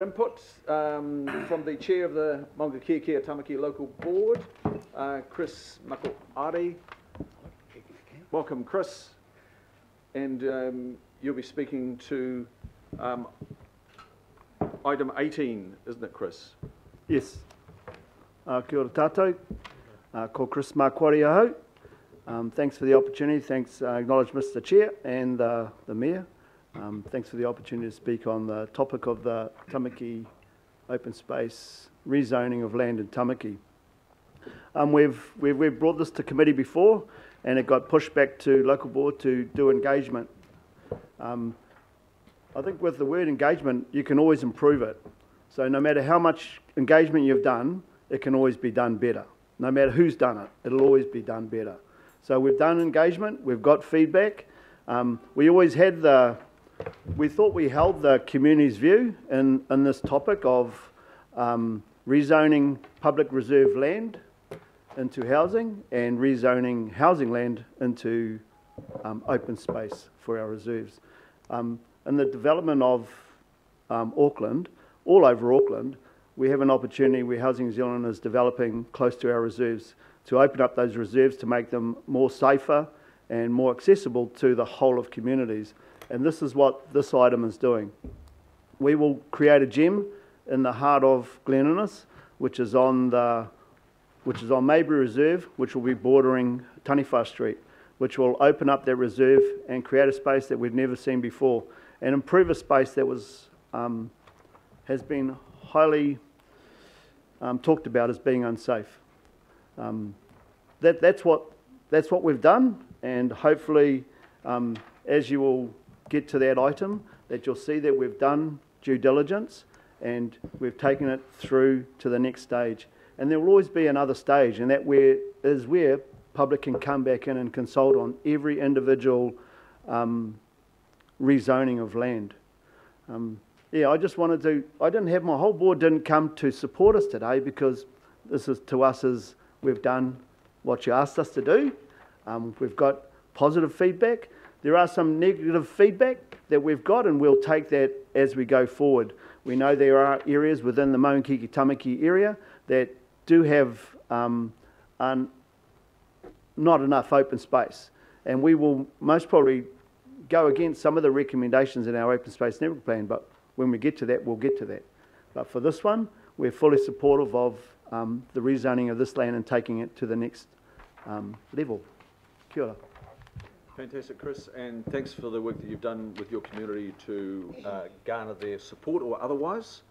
Input from the chair of the Maungakiekie Tamaki Local Board, Chris Makoari. Welcome, Chris. And you'll be speaking to item 18, isn't it, Chris? Yes. Kia ora tātou. Ko Chris Makoari ahau. Thanks for the opportunity. Thanks, acknowledge Mr. Chair and the Mayor. Thanks for the opportunity to speak on the topic of the Tamaki open space rezoning of land in Tamaki. We've brought this to committee before and it got pushed back to local board to do engagement. I think with the word engagement, you can always improve it. So no matter how much engagement you've done, it can always be done better. No matter who's done it, it'll always be done better. So we've done engagement, we've got feedback. We thought we held the community's view in this topic of rezoning public reserve land into housing and rezoning housing land into open space for our reserves. In the development of Auckland, all over Auckland, we have an opportunity where Housing New Zealand is developing close to our reserves to open up those reserves to make them more safer and more accessible to the whole of communities. And this is what this item is doing. We will create a gem in the heart of Glen Innes, which is on Maybury Reserve, which will be bordering Taniwha Street, which will open up that reserve and create a space that we've never seen before, and improve a space that has been highly talked about as being unsafe. That's what we've done, and hopefully, as you will get to that item, that you'll see that we've done due diligence and we've taken it through to the next stage. And there will always be another stage, and that is where public can come back in and consult on every individual rezoning of land. I didn't have, my whole board didn't come to support us today because this is to us as we've done what you asked us to do. We've got positive feedback. There are some negative feedback that we've got, and we'll take that as we go forward. We know there are areas within the Maungakiekie Tamaki area that do have not enough open space, and we will most probably go against some of the recommendations in our open space network plan, but when we get to that, we'll get to that. But for this one, we're fully supportive of the rezoning of this land and taking it to the next level. Kia ora. Fantastic, Chris, and thanks for the work that you've done with your community to garner their support or otherwise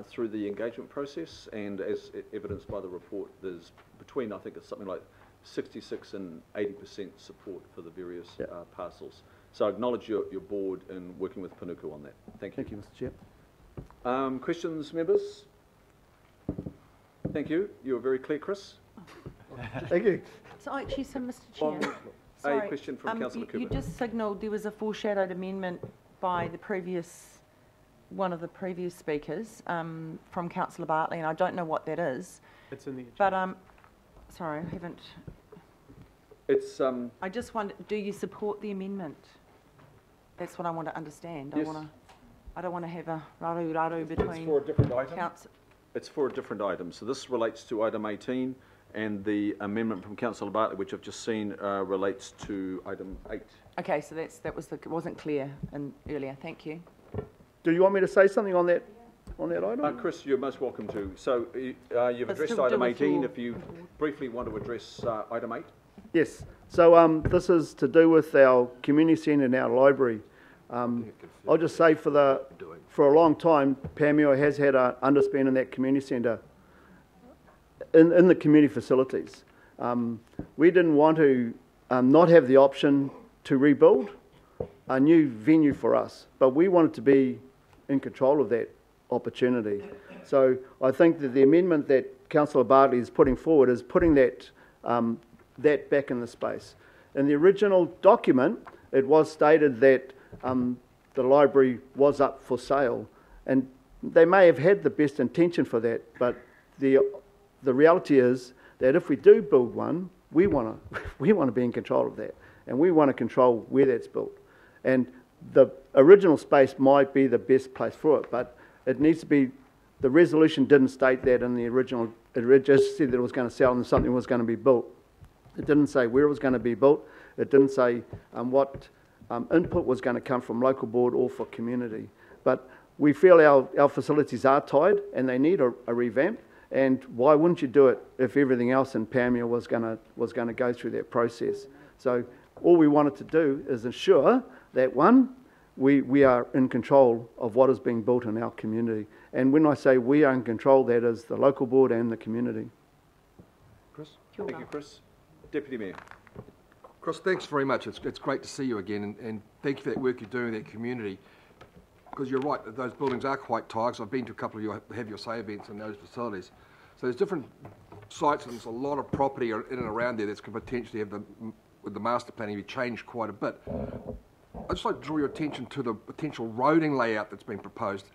through the engagement process. And as evidenced by the report, there's between, I think it's something like 66 and 80% support for the various parcels. So I acknowledge your board in working with Panuku on that. Thank you. Thank you, Mr. Chair. Questions, members? Thank you. You were very clear, Chris. Thank you. So actually, Mr. Chair. A question from Councillor Cooper. You just signalled there was a foreshadowed amendment by one of the previous speakers from Councillor Bartley, and I don't know what that is. It's in the agenda. But sorry, I haven't. It's I just wonder, do you support the amendment? That's what I want to understand. Yes. I don't want to have a raru between. It's for a different item. It's for a different item. So this relates to item 18. And the amendment from Councillor Bartley, which I've just seen, relates to item 8. Okay, so it wasn't clear earlier. Thank you. Do you want me to say something on that item? Chris, you're most welcome to. So you've addressed item 18. If you briefly want to address item 8. Yes. So this is to do with our community centre and our library. I'll just say for a long time, Pamua has had an underspend in that community centre. In the community facilities. We didn't want to not have the option to rebuild a new venue for us, but we wanted to be in control of that opportunity. So I think that the amendment that Councillor Bartley is putting forward is putting that back in the space. In the original document, it was stated that the library was up for sale, and they may have had the best intention for that, but the reality is that if we do build one, we want to be in control of that, and we want to control where that's built. And the original space might be the best place for it, but it needs to be, the resolution didn't state that in the original, it just said that it was going to sell and something was going to be built. It didn't say where it was going to be built. It didn't say what input was going to come from local board or for community. But we feel our facilities are tied and they need a revamp. And why wouldn't you do it if everything else in Pamir was going to go through that process? So all we wanted to do is ensure that, one, we are in control of what is being built in our community. And when I say we are in control, that is the local board and the community. Chris? Thank you, Chris. Deputy Mayor. Chris, thanks very much. It's great to see you again, and thank you for that work you're doing in that community. Because you're right, those buildings are quite tight. So I've been to a couple of your Have Your Say events in those facilities. So there's different sites and there's a lot of property in and around there that's could potentially have with the master planning be changed quite a bit. I'd just like to draw your attention to the potential roading layout that's been proposed.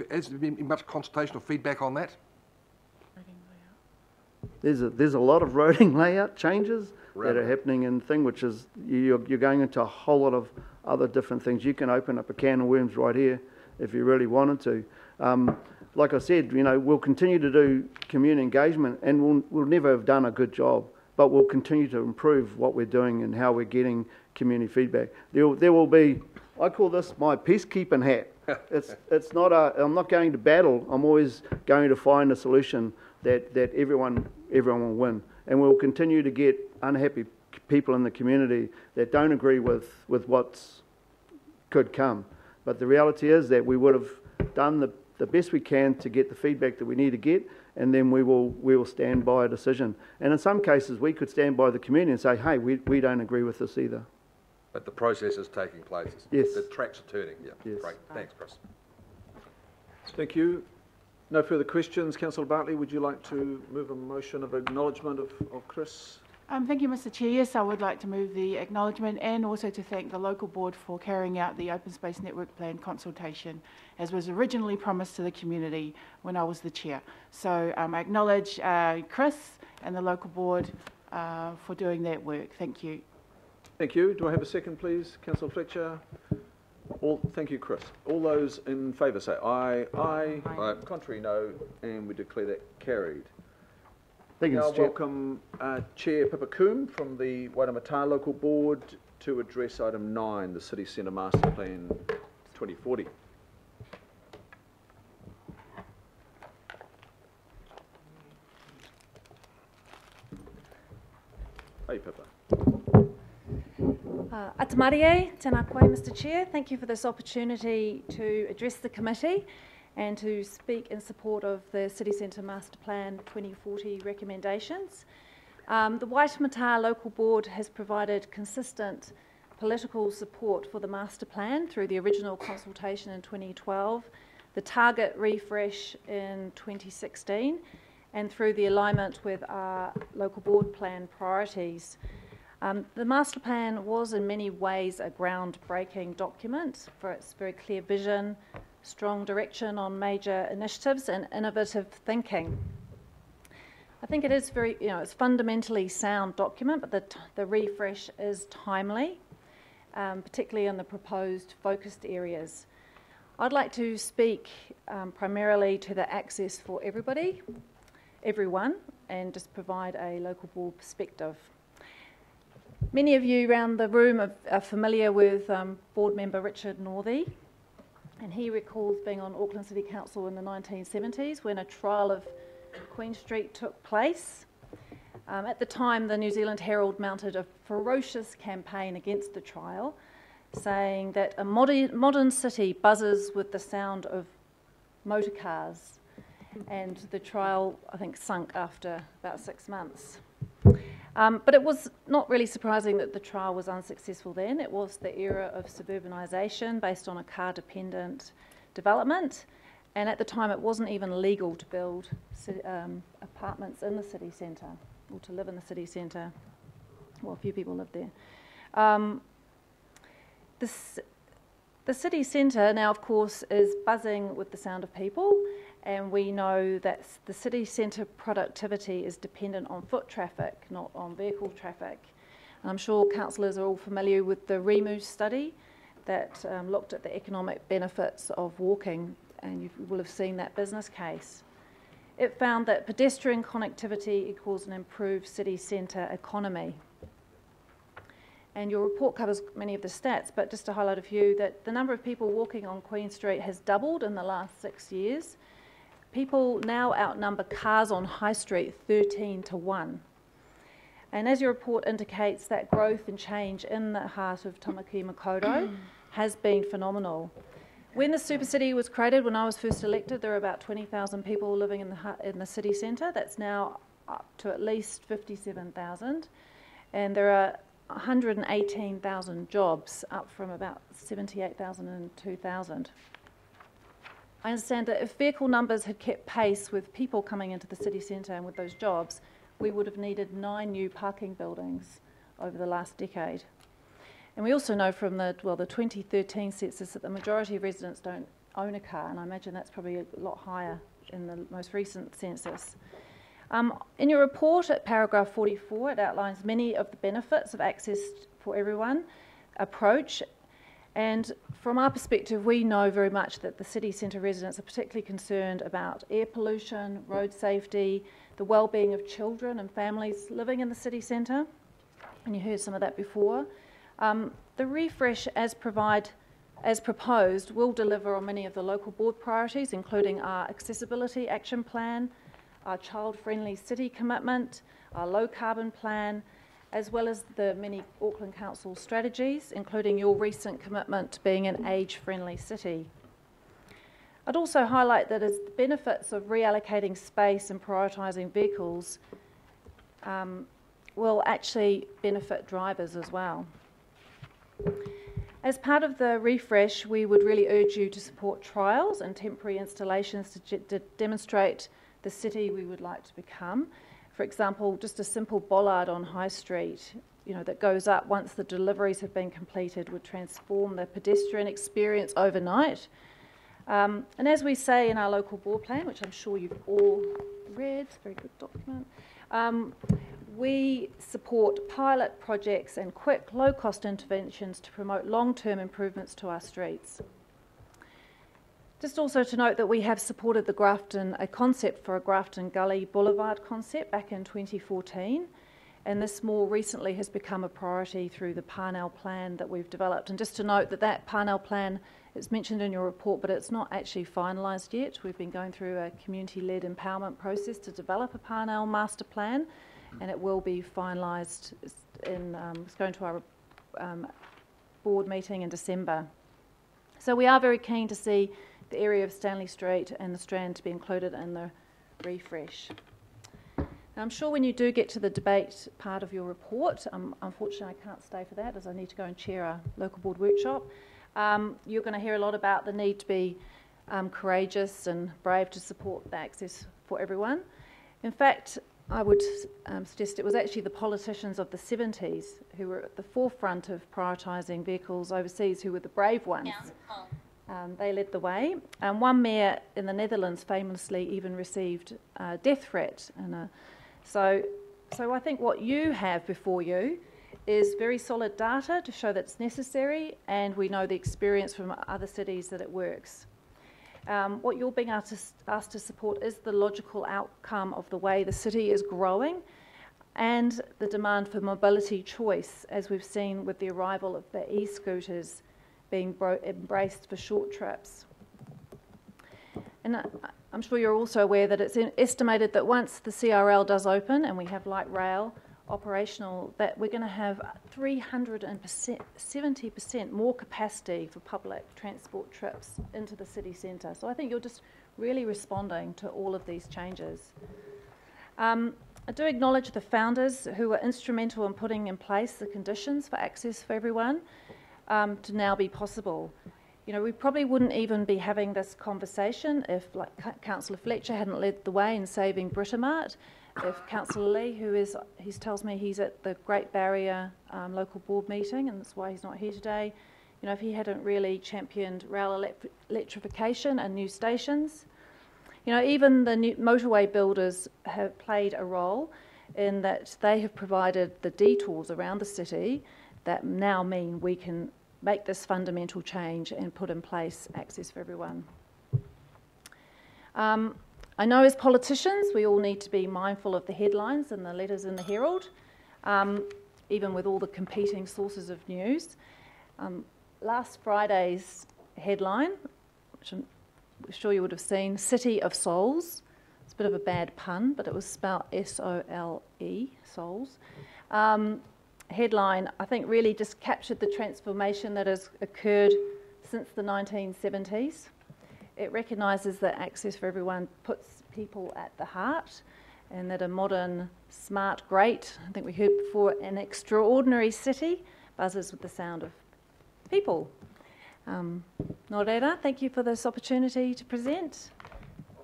Has there been much consultation or feedback on that? There's a lot of roading layout changes that are happening in thing, which is you're going into a whole lot of other different things. You can open up a can of worms right here if you really wanted to. Like I said, we'll continue to do community engagement, and we'll never have done a good job, but we'll continue to improve what we're doing and how we're getting community feedback. There will be, I call this my peacekeeping hat. It's not I'm not going to battle. I'm always going to find a solution that everyone will win, and we'll continue to get unhappy people in the community that don't agree with what's could come. But the reality is that we would have done the best we can to get the feedback that we need to get, and then we will stand by a decision. And in some cases, we could stand by the community and say, hey, we don't agree with this either. But the process is taking place. Yes. The tracks are turning. Yeah. Yes. Great. Thanks, Chris. Thank you. No further questions. Councillor Bartley, would you like to move a motion of acknowledgement of Chris? Thank you, Mr. Chair. Yes, I would like to move the acknowledgement and also to thank the local board for carrying out the Open Space Network Plan consultation as was originally promised to the community when I was the chair. So I acknowledge Chris and the local board for doing that work. Thank you. Thank you. Do I have a second, please? Councillor Fletcher. Thank you, Chris. All those in favour say aye. Aye. Aye. Contrary, no. And we declare that carried. Thank you, Now Mr. Chair. welcome Chair Pippa Coombe from the Waitemata Local Board to address item 9, the City Centre Master Plan 2040. Hey Pippa. Atamarie, tēnā koe, Mr. Chair. Thank you for this opportunity to address the committee and to speak in support of the City Centre Master Plan 2040 recommendations. The Waitemata Local Board has provided consistent political support for the master plan through the original consultation in 2012, the target refresh in 2016, and through the alignment with our local board plan priorities. The master plan was in many ways a groundbreaking document for its very clear vision, strong direction on major initiatives and innovative thinking. I think it is very, it's fundamentally sound document, but the refresh is timely, particularly in the proposed focused areas. I'd like to speak primarily to the access for everyone, and just provide a local board perspective. Many of you around the room are familiar with board member Richard Northey, and he recalls being on Auckland City Council in the 1970s when a trial of Queen Street took place. At the time, the New Zealand Herald mounted a ferocious campaign against the trial, saying that a modern city buzzes with the sound of motor cars, and the trial, I think, sunk after about 6 months. But it was not really surprising that the trial was unsuccessful then. It was the era of suburbanisation based on a car-dependent development, and at the time it wasn't even legal to build apartments in the city centre or to live in the city centre. Well, a few people lived there. The city centre now, of course, is buzzing with the sound of people, and we know that the city centre productivity is dependent on foot traffic, not on vehicle traffic. And I'm sure councillors are all familiar with the REMU study that looked at the economic benefits of walking and you will have seen that business case. It found that pedestrian connectivity equals an improved city centre economy. And your report covers many of the stats, but just to highlight a few, that the number of people walking on Queen Street has doubled in the last 6 years. People now outnumber cars on High Street 13-1. And as your report indicates, that growth and change in the heart of Tamaki Makaurau has been phenomenal. When the Super City was created, when I was first elected, there were about 20,000 people living in the city centre. That's now up to at least 57,000. And there are 118,000 jobs, up from about 78,000 in 2000. I understand that if vehicle numbers had kept pace with people coming into the city centre and with those jobs, we would have needed 9 new parking buildings over the last decade. And we also know from the 2013 census that the majority of residents don't own a car, and I imagine that's probably a lot higher in the most recent census. In your report at paragraph 44, it outlines many of the benefits of access for everyone approach. And from our perspective, we know very much that the city centre residents are particularly concerned about air pollution, road safety, the well-being of children and families living in the city centre. And you heard some of that before. The refresh as proposed will deliver on many of the local board priorities, including our accessibility action plan, our child-friendly city commitment, our low-carbon plan, as well as the many Auckland Council strategies, including your recent commitment to being an age-friendly city. I'd also highlight that as the benefits of reallocating space and prioritising vehicles will actually benefit drivers as well. As part of the refresh, we would really urge you to support trials and temporary installations to demonstrate the city we would like to become. For example, just a simple bollard on High Street, that goes up once the deliveries have been completed would transform the pedestrian experience overnight. And as we say in our local board plan, which I'm sure you've all read, it's a very good document, we support pilot projects and quick, low-cost interventions to promote long-term improvements to our streets. Just also to note that we have supported a concept for a Grafton Gully Boulevard concept back in 2014, and this more recently has become a priority through the Parnell plan that we've developed. And just to note that Parnell plan is mentioned in your report, but it's not actually finalised yet. We've been going through a community-led empowerment process to develop a Parnell master plan, and it will be finalised it's going to our board meeting in December. So we are very keen to see the area of Stanley Street and the Strand to be included in the refresh. Now, I'm sure when you do get to the debate part of your report, unfortunately I can't stay for that as I need to go and chair a local board workshop, you're going to hear a lot about the need to be courageous and brave to support the access for everyone. In fact, I would suggest it was actually the politicians of the 70s who were at the forefront of prioritising vehicles overseas who were the brave ones. They led the way. One mayor in the Netherlands famously even received a death threat. So I think what you have before you is very solid data to show that it's necessary, and we know the experience from other cities that it works. What you're being asked to support is the logical outcome of the way the city is growing and the demand for mobility choice, as we've seen with the arrival of the e-scooters being embraced for short trips. And I'm sure you're also aware that it's estimated that once the CRL does open and we have light rail operational, that we're going to have 370% more capacity for public transport trips into the city centre. So I think you're just really responding to all of these changes. I do acknowledge the founders who were instrumental in putting in place the conditions for access for everyone to now be possible. We probably wouldn't even be having this conversation if, like Councillor Fletcher, hadn't led the way in saving Britomart. If Councillor Lee, he tells me he's at the Great Barrier local board meeting, and that's why he's not here today. If he hadn't really championed rail electrification and new stations. Even the new motorway builders have played a role in that they have provided the detours around the city that now mean we can make this fundamental change and put in place access for everyone. I know as politicians we all need to be mindful of the headlines and the letters in the Herald, even with all the competing sources of news. Last Friday's headline, which I'm sure you would have seen, City of Souls. It's a bit of a bad pun, but it was spelled S-O-L-E, souls. Headline, I think, really just captured the transformation that has occurred since the 1970s. It recognises that access for everyone puts people at the heart, and that a modern, smart, great, I think we heard before, an extraordinary city buzzes with the sound of people. Nō reira, thank you for this opportunity to present.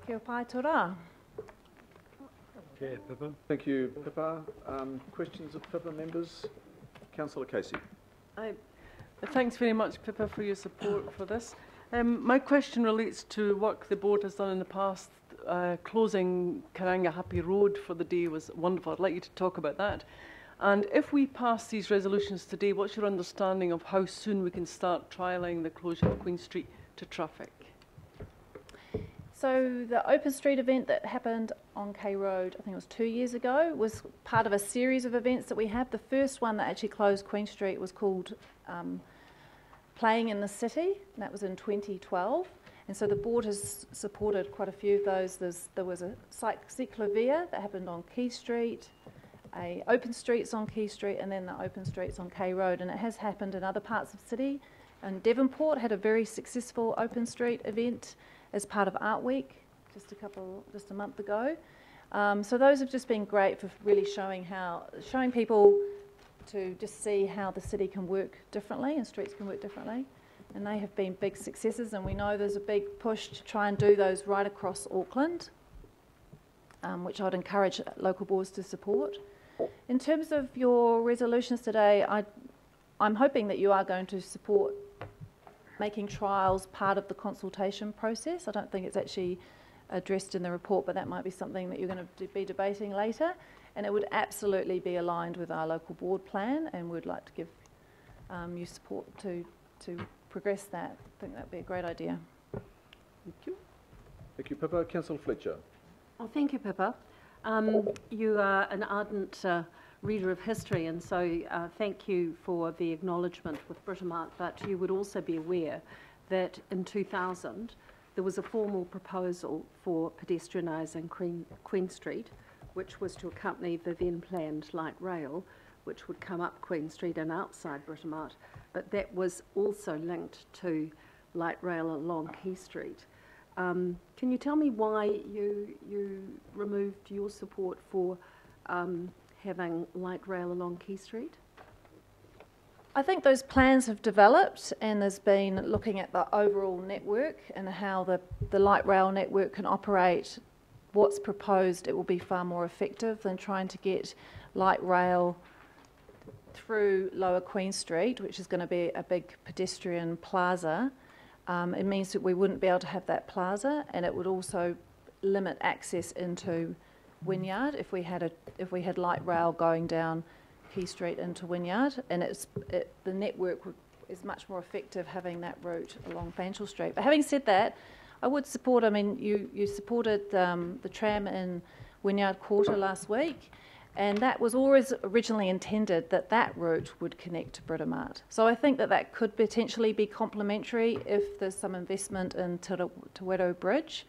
Kia pai tō rā. Chair, Pippa. Thank you, Pippa. Questions of Pippa members? Councillor Casey. Thanks very much, Pippa, for your support for this. My question relates to work the board has done in the past. Closing Karanga Happy Road for the day was wonderful. I'd like you to talk about that. And if we pass these resolutions today, what's your understanding of how soon we can start trialling the closure of Queen Street to traffic? So the Open Street event that happened on K Road, I think it was 2 years ago, was part of a series of events that we have. The first one that actually closed Queen Street was called Playing in the City, and that was in 2012. And so the board has supported quite a few of those. There was a cyclovia that happened on Quay Street, a Open Streets on Quay Street, and then the Open Streets on K Road. And it has happened in other parts of the city. And Devonport had a very successful Open Street event as part of Art Week just a month ago. So those have just been great for really showing people to just see how the city can work differently and streets can work differently. And they have been big successes, and we know there's a big push to try and do those right across Auckland, which I'd encourage local boards to support. In terms of your resolutions today, I'm hoping that you are going to support making trials part of the consultation process. I don't think it's actually addressed in the report, but that might be something that you're going to be debating later. And it would absolutely be aligned with our local board plan, and we'd like to give you support to progress that. I think that would be a great idea. Thank you. Thank you, Pippa. Councillor Fletcher. Oh, thank you, Pippa. You are an ardent reader of history, and so thank you for the acknowledgement with Britomart, but you would also be aware that in 2000 there was a formal proposal for pedestrianising Queen Street, which was to accompany the then planned light rail, which would come up Queen Street and outside Britomart, but that was also linked to light rail along Quay Street. Can you tell me why you removed your support for having light rail along Quay Street? I think those plans have developed, and there's been looking at the overall network and how the light rail network can operate. What's proposed, it will be far more effective than trying to get light rail through Lower Queen Street, which is going to be a big pedestrian plaza. It means that we wouldn't be able to have that plaza, and it would also limit access into Wynyard if we had light rail going down Quay Street into Wynyard, and the network is much more effective having that route along Fanshawe Street. But having said that, I would support. I mean, you supported the tram in Wynyard Quarter last week, and that was always originally intended that route would connect to Britomart. So I think that could potentially be complementary if there's some investment in Te Wero Bridge,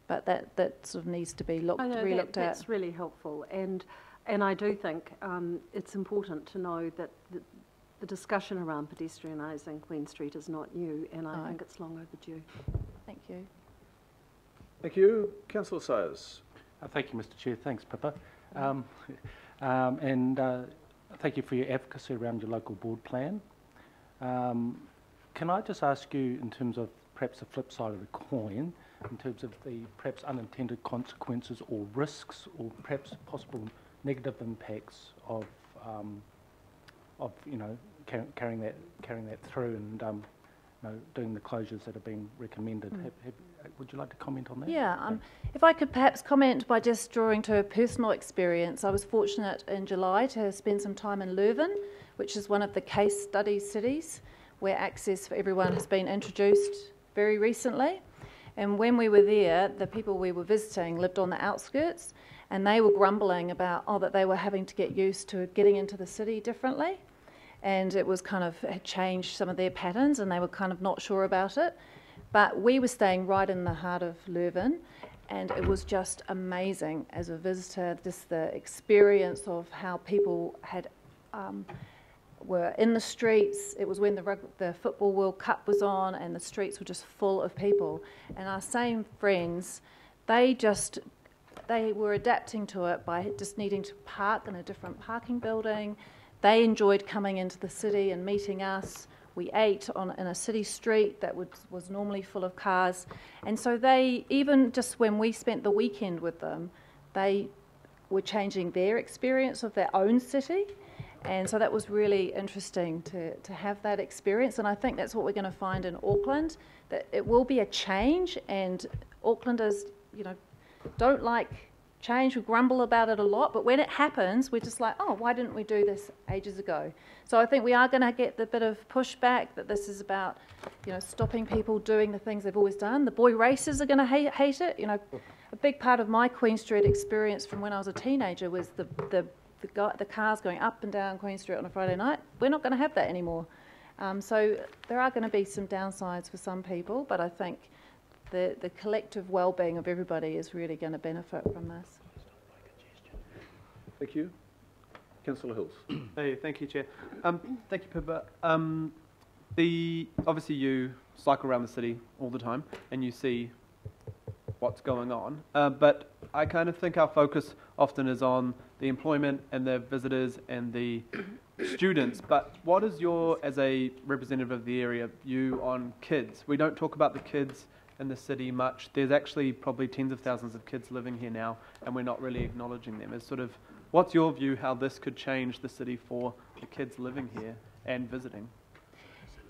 but that sort of needs to be relooked at. That's really helpful, and I do think it's important to know that the discussion around pedestrianising Queen Street is not new, and I think it's long overdue. Thank you. Thank you. Councillor Sayers. Thank you, Mr. Chair. Thanks, Pippa. Thank you for your advocacy around your local board plan. Can I just ask you, in terms of perhaps the flip side of the coin, in terms of the perhaps unintended consequences or risks, or perhaps possible negative impacts of carrying that through and doing the closures that have been recommended? Would you like to comment on that? Yeah, if I could perhaps comment by just drawing to a personal experience. I was fortunate in July to spend some time in Leuven, which is one of the case study cities where access for everyone has been introduced very recently. And when we were there, the people we were visiting lived on the outskirts, and they were grumbling about, that they were having to get used to getting into the city differently. And it was had changed some of their patterns, and they were kind of not sure about it. But we were staying right in the heart of Leuven, and it was just amazing as a visitor, just the experience of how people were in the streets. It was when the Football World Cup was on, and the streets were just full of people. And our same friends, they were adapting to it by just needing to park in a different parking building. They enjoyed coming into the city and meeting us. We ate in a city street that was normally full of cars. And so they, even just when we spent the weekend with them, they were changing their experience of their own city. And so that was really interesting to have that experience. And I think that's what we're going to find in Auckland, that it will be a change. And Aucklanders, don't like change. We grumble about it a lot. But when it happens, we're just like, why didn't we do this ages ago? So I think we are going to get the bit of pushback that this is about, stopping people doing the things they've always done. The boy racers are going to hate it. A big part of my Queen Street experience from when I was a teenager was the cars going up and down Queen Street on a Friday night. We're not going to have that anymore. So there are going to be some downsides for some people, but I think the collective well-being of everybody is really going to benefit from this. Thank you. Councillor Hills. Hey, thank you, Chair. Thank you, Pippa. Obviously you cycle around the city all the time and you see what's going on, but I kind of think our focus often is on the employment and the visitors and the students, but what is as a representative of the area, view on kids? We don't talk about the kids in the city much. There's actually probably tens of thousands of kids living here now, and we're not really acknowledging them. What's your view how this could change the city for the kids living here and visiting?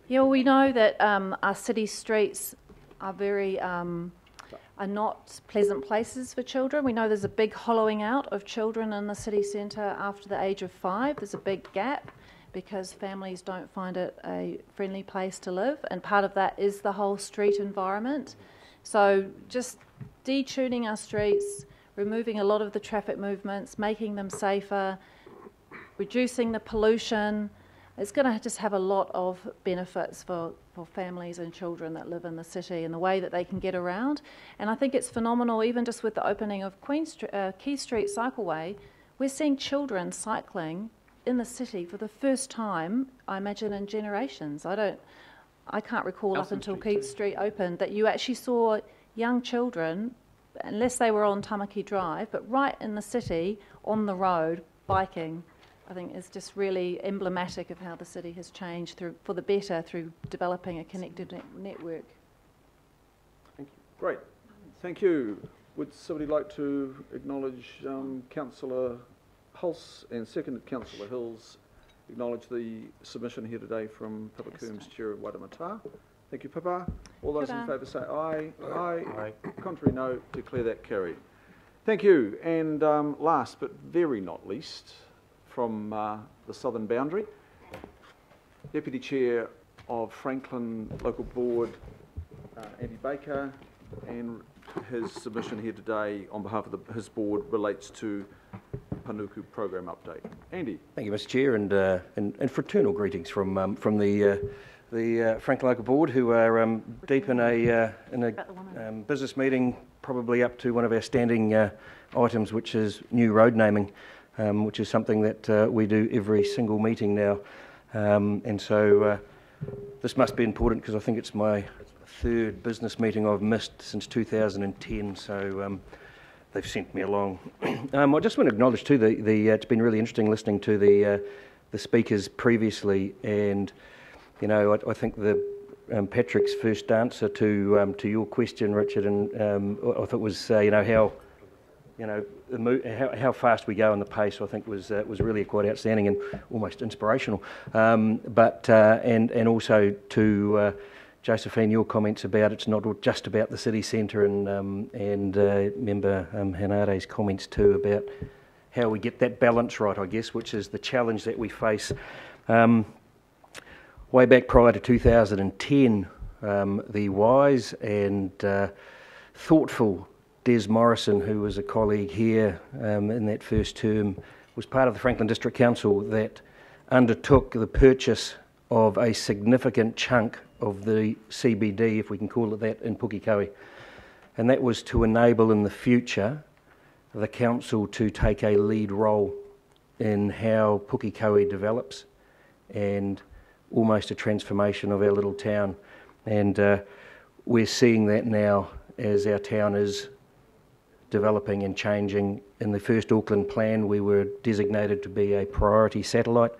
Yeah, well, we know that our city streets are are not pleasant places for children. We know there's a big hollowing out of children in the city centre after the age of 5. There's a big gap because families don't find it a friendly place to live, and part of that is the whole street environment. So just detuning our streets, removing a lot of the traffic movements, making them safer, reducing the pollution, it's going to just have a lot of benefits for families and children that live in the city and the way that they can get around. And I think it's phenomenal, even just with the opening of Quay Street Cycleway, we're seeing children cycling in the city for the first time, I imagine, in generations. I can't recall up until Quay Street opened that you actually saw young children, unless they were on Tamaki Drive, but right in the city, on the road, biking. I think is just really emblematic of how the city has changed for the better through developing a connected network. Thank you. Great. Thank you. Would somebody like to acknowledge Councillor Hulse and second Councillor Hills acknowledge the submission here today from Pippa Coombs, Chair of Waitemata? Thank you, Pippa. All those in favour say aye. Aye. Contrary, no. Declare that carried. Thank you. And last but very not least, from the southern boundary, Deputy Chair of Franklin Local Board, Andy Baker, and his submission here today on behalf of his board relates to Panuku program update. Andy. Thank you, Mr. Chair, and fraternal greetings from the Franklin Local Board, who are deep in a business meeting, probably up to one of our standing items, which is new road naming. Which is something that we do every single meeting now. And so this must be important because I think it's my third business meeting I've missed since 2010, so they've sent me along. I just want to acknowledge too, it's been really interesting listening to the speakers previously, and I think Patrick's first answer to your question, Richard, and I thought was how fast we go and the pace, I think, was really quite outstanding and almost inspirational. And also to Josephine, your comments about it's not just about the city centre, and member Hanare's comments too about how we get that balance right, I guess, which is the challenge that we face. Way back prior to 2010, the WISE and thoughtful Des Morrison, who was a colleague here in that first term, was part of the Franklin District Council that undertook the purchase of a significant chunk of the CBD, if we can call it that, in Pukekohe. And that was to enable in the future the council to take a lead role in how Pukekohe develops and almost a transformation of our little town. And we're seeing that now as our town is developing and changing. In the first Auckland plan, we were designated to be a priority satellite,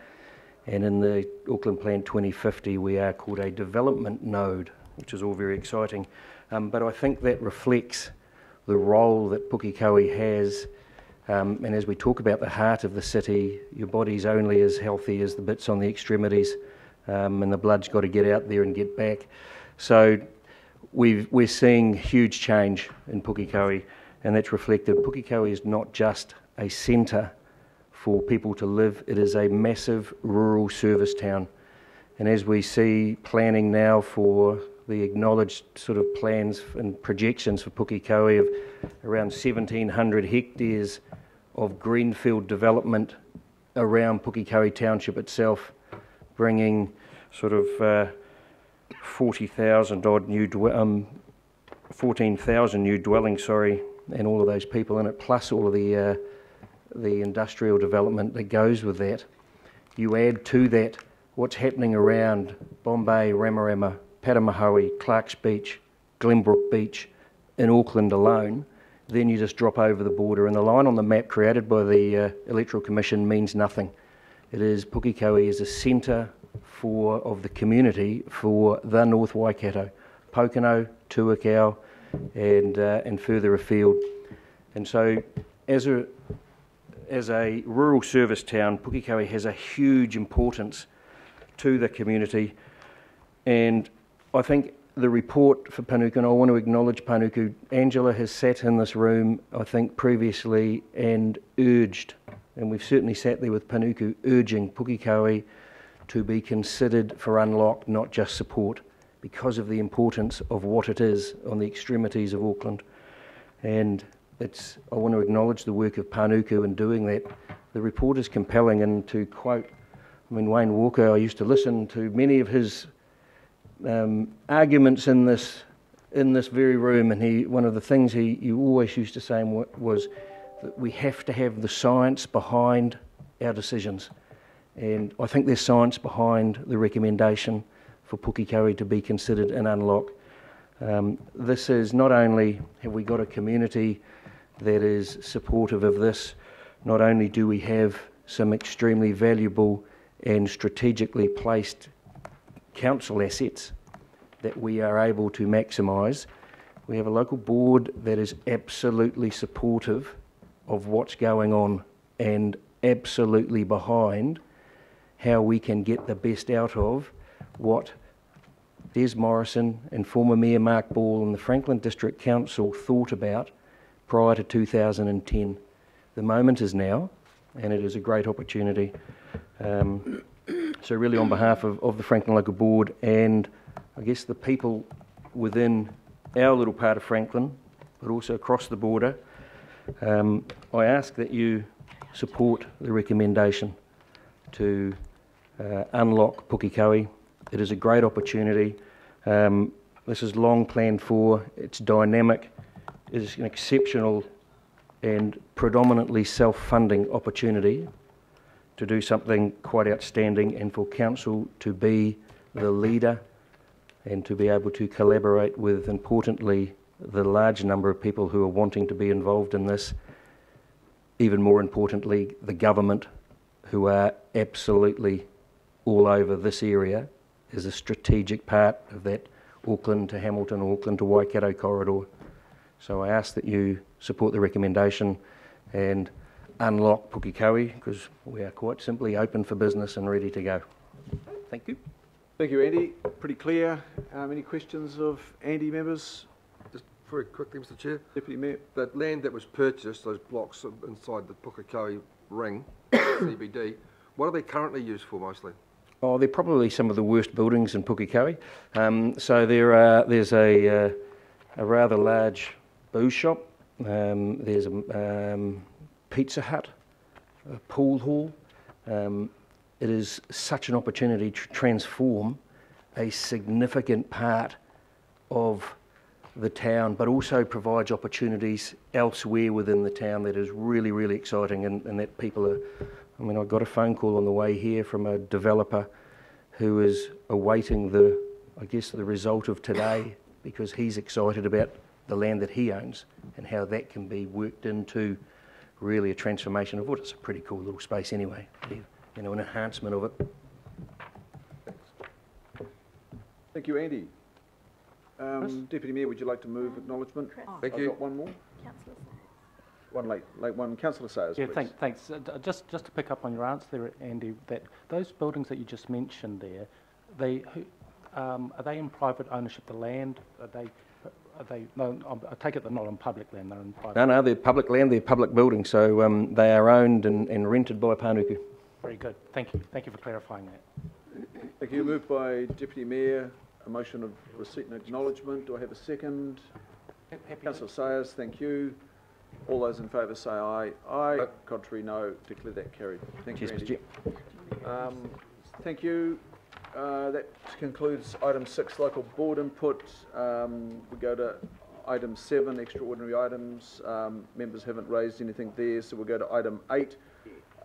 and in the Auckland Plan 2050, we are called a development node, which is all very exciting. But I think that reflects the role that Pukekohe has. And as we talk about the heart of the city, your body's only as healthy as the bits on the extremities, and the blood's got to get out there and get back. So we're seeing huge change in Pukekohe, and that's reflected. Pukekohe is not just a centre for people to live, it is a massive rural service town. And as we see planning now for the acknowledged sort of plans and projections for Pukekohe of around 1,700 hectares of greenfield development around Pukekohe Township itself, bringing sort of 14,000 new dwellings, and all of those people in it, plus all of the industrial development that goes with that. You add to that what's happening around Bombay, Ramarama, Patamahoe, Clarks Beach, Glenbrook Beach, in Auckland alone, then you just drop over the border, and the line on the map created by the Electoral Commission means nothing. It is, Pukekohe is a centre of the community for the North Waikato, Pokeno, Tuakau, and further afield. And so, as a rural service town, Pukekohe has a huge importance to the community. And I think the report for Panuku, and I want to acknowledge Panuku, Angela has sat in this room, I think, previously and urged, and we've certainly sat there with Panuku, urging Pukekohe to be considered for unlock, not just support, because of the importance of what it is on the extremities of Auckland. And I want to acknowledge the work of Panuku in doing that. The report is compelling, and to quote, Wayne Walker, I used to listen to many of his arguments in this very room, and one of the things he always used to say was that we have to have the science behind our decisions. And I think there's science behind the recommendation for Pukekohe to be considered an unlock. This is not only have we got a community that is supportive of this, not only do we have some extremely valuable and strategically placed council assets that we are able to maximise, we have a local board that is absolutely supportive of what's going on and absolutely behind how we can get the best out of what Des Morrison and former Mayor Mark Ball and the Franklin District Council thought about prior to 2010. The moment is now, and it is a great opportunity. So really on behalf of the Franklin Local Board and I guess the people within our little part of Franklin, but also across the border, I ask that you support the recommendation to unlock Pukekohe. It is a great opportunity. This is long planned for, it's dynamic, it is an exceptional and predominantly self-funding opportunity to do something quite outstanding, and for council to be the leader and to be able to collaborate with, importantly, the large number of people who are wanting to be involved in this. Even more importantly, the government, who are absolutely all over this area, is a strategic part of that Auckland to Hamilton, Auckland to Waikato corridor. So I ask that you support the recommendation and unlock Pukekohe, because we are quite simply open for business and ready to go. Thank you. Thank you, Andy. Pretty clear. Any questions of Andy, members? Just very quickly, Mr. Chair. Deputy Mayor. That land that was purchased, those blocks inside the Pukekohe ring, CBD, what are they currently used for mostly? Oh, they're probably some of the worst buildings in Pukekohe. So there's a rather large booze shop, there's a Pizza Hut, a pool hall. It is such an opportunity to transform a significant part of the town, but also provides opportunities elsewhere within the town that is really, really exciting, and that people are, I mean, I got a phone call on the way here from a developer who is awaiting the result of today, because he's excited about the land that he owns and how that can be worked into really a transformation of what is a pretty cool little space anyway, you know, an enhancement of it. Thank you, Andy. Deputy Mayor, would you like to move acknowledgement? Thank I've you. got one more. One late one. Councillor Sayers, Yeah, please. thanks. Just to pick up on your answer there, Andy, that those buildings that you just mentioned there, are they in private ownership, the land? Are they, no, I take it they're not on public land, they're in private. No, they're public land, they're public buildings, so they are owned and rented by Panuku. Very good. Thank you. Thank you for clarifying that. Thank you. Moved by Deputy Mayor. A motion of receipt and acknowledgement. Do I have a second? Councillor Sayers, thank you. All those in favour say aye. Aye. Contrary, no. Declare that carried. Thank you, Andy. Thank you. That concludes item 6, local board input. We go to item 7, extraordinary items. Members haven't raised anything there, so we'll go to item 8,